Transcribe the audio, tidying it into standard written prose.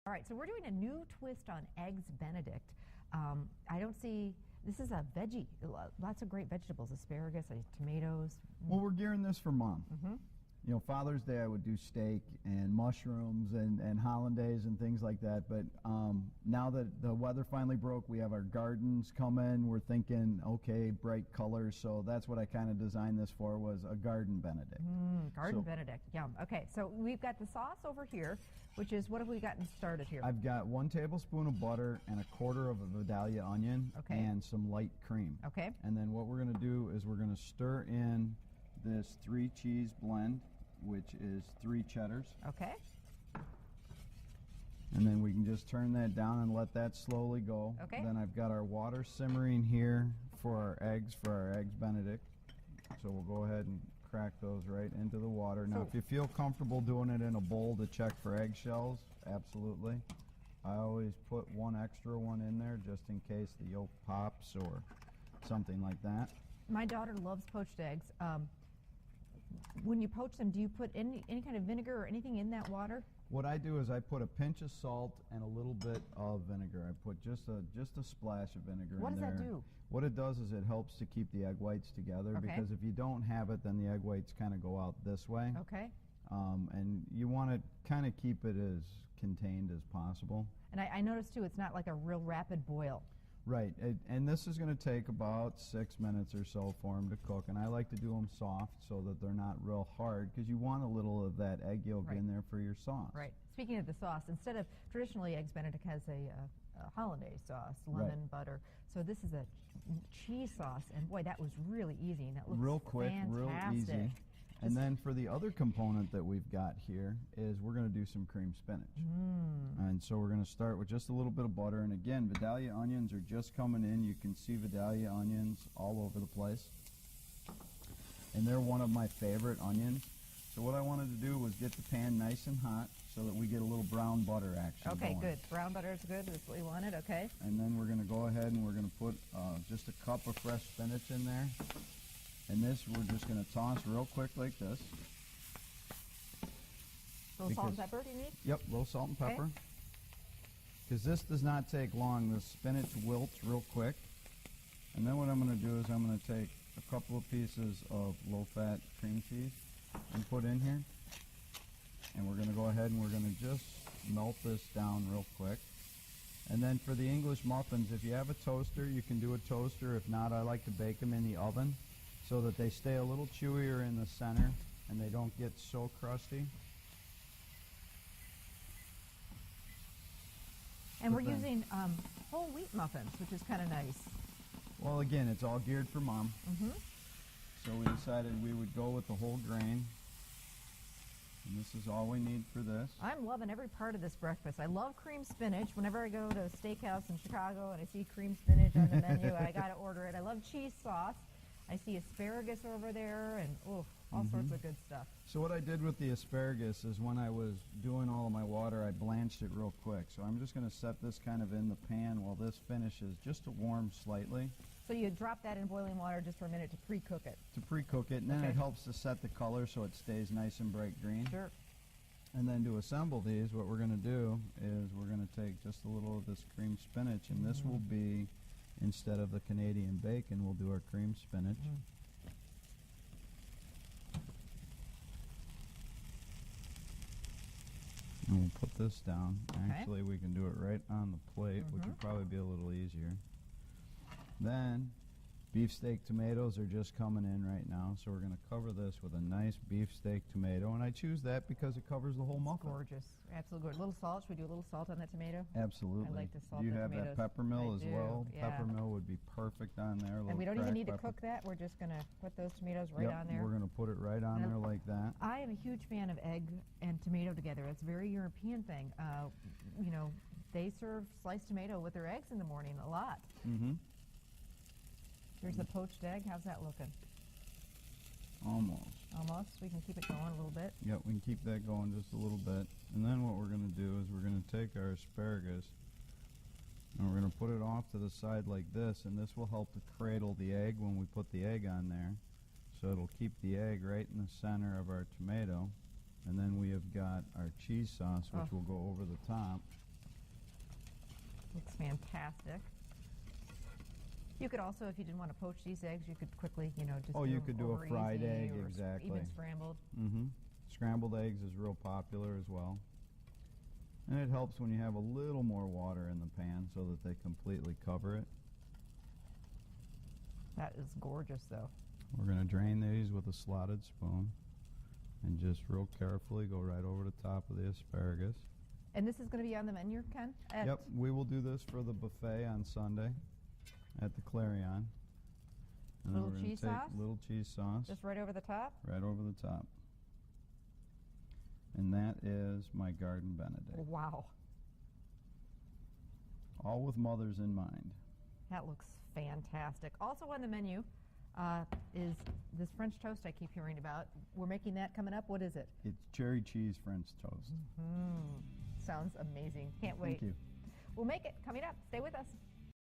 All right, so we're doing a new twist on Eggs Benedict. I don't see, this is a veggie, lots of great vegetables, asparagus, tomatoes. Well, we're gearing this for Mom. You know, Father's Day I would do steak and mushrooms and hollandaise and things like that, but now that the weather finally broke, we have our gardens coming. We're thinking, okay, bright colors, so that's what I kind of designed this for, was a garden Benedict. Garden Benedict, yum. Okay, so we've got the sauce over here, which is, what have we gotten started here? I've got 1 tablespoon of butter and 1/4 of a Vidalia onion and some light cream. Okay. And then what we're going to do is we're going to stir in this 3 cheese blend, which is 3 cheddars. Okay. And then we can just turn that down and let that slowly go. Okay. Then I've got our water simmering here for our Eggs Benedict. So we'll go ahead and crack those right into the water. Now, if you feel comfortable doing it in a bowl to check for eggshells, absolutely. I always put 1 extra one in there just in case the yolk pops or something like that. My daughter loves poached eggs. When you poach them, do you put any kind of vinegar or anything in that water? What I do is I put a pinch of salt and a little bit of vinegar. I put just a splash of vinegar in there. What does that do? What it does is it helps to keep the egg whites together, because if you don't have it, then the egg whites kind of go out this way. Okay. And you want to kind of keep it as contained as possible. And I noticed too, it's not like a real rapid boil. Right, and this is going to take about 6 minutes or so for them to cook, and I like to do them soft so that they're not real hard, because you want a little of that egg yolk in there for your sauce. Right. Speaking of the sauce, instead of, traditionally Eggs Benedict has a hollandaise sauce, lemon, butter. So this is a cheese sauce, and boy, that was really easy, and that looks real quick, fantastic. real easy. And then for the other component that we've got here is we're going to do some cream spinach. And so we're going to start with just a little bit of butter. And again, Vidalia onions are just coming in. You can see Vidalia onions all over the place. And they're one of my favorite onions. So what I wanted to do was get the pan nice and hot so that we get a little brown butter action going. Good. Brown butter is good. That's what we wanted. Okay. And then we're going to go ahead and we're going to put just a cup of fresh spinach in there. And this we're just going to toss real quick like this. A little salt and pepper, do you need? Yep, a little salt and pepper. Because this does not take long. The spinach wilts real quick. And then what I'm going to do is I'm going to take a couple of pieces of low-fat cream cheese and put in here. And we're going to go ahead and we're going to just melt this down real quick. And then for the English muffins, if you have a toaster, you can do a toaster. If not, I like to bake them in the oven, so that they stay a little chewier in the center and they don't get so crusty. And we're using whole wheat muffins, which is kind of nice. Well, again, it's all geared for Mom. So we decided we would go with the whole grain. And this is all we need for this. I'm loving every part of this breakfast. I love cream spinach. Whenever I go to a steakhouse in Chicago and I see cream spinach on the menu, I got to order it. I love cheese sauce. I see asparagus over there, and all sorts of good stuff. So what I did with the asparagus is when I was doing all of my water, I blanched it real quick. So I'm just going to set this kind of in the pan while this finishes, just to warm slightly. So you drop that in boiling water just for a minute to pre-cook it. To pre-cook it, and then it helps to set the color so it stays nice and bright green. Sure. And then to assemble these, what we're going to do is we're going to take just a little of this cream spinach, and this will be, instead of the Canadian bacon, we'll do our cream spinach. And we'll put this down. Actually, we can do it right on the plate, which would probably be a little easier. Then, beefsteak tomatoes are just coming in right now, so we're going to cover this with a nice beefsteak tomato, and I choose that because it covers the whole muffin. Gorgeous. Absolutely gorgeous. A little salt. Should we do a little salt on that tomato? Absolutely. I like to salt Do you the have tomatoes. that peppermill as well? Yeah. Peppermill would be perfect on there. And we don't even need to cook that. We're just going to put those tomatoes right on there. We're going to put it right on there like that. I am a huge fan of egg and tomato together. It's a very European thing. You know, they serve sliced tomato with their eggs in the morning a lot. Here's the poached egg. How's that looking? Almost. Almost. We can keep it going a little bit. Yep, we can keep that going just a little bit. And then what we're going to do is we're going to take our asparagus and we're going to put it off to the side like this, and this will help to cradle the egg when we put the egg on there. So it'll keep the egg right in the center of our tomato. And then we have got our cheese sauce, which will go over the top. Looks fantastic. You could also, if you didn't want to poach these eggs, you could quickly, just Oh, do you them could do a over fried easy egg, or exactly. even scrambled. Mm-hmm. Scrambled eggs is real popular as well. And it helps when you have a little more water in the pan so that they completely cover it. That is gorgeous, though. We're going to drain these with a slotted spoon and just real carefully go right over the top of the asparagus. And this is going to be on the menu, Ken? Yep, we will do this for the buffet on Sunday at the Clarion. And then Little we're gonna cheese take sauce? Little cheese sauce. Just right over the top? Right over the top. And that is my Garden Benedict. Wow. All with mothers in mind. That looks fantastic. Also on the menu is this French toast I keep hearing about. We're making that coming up. What is it? It's cherry cheese French toast. Sounds amazing. Can't wait. Thank you. We'll make it coming up. Stay with us.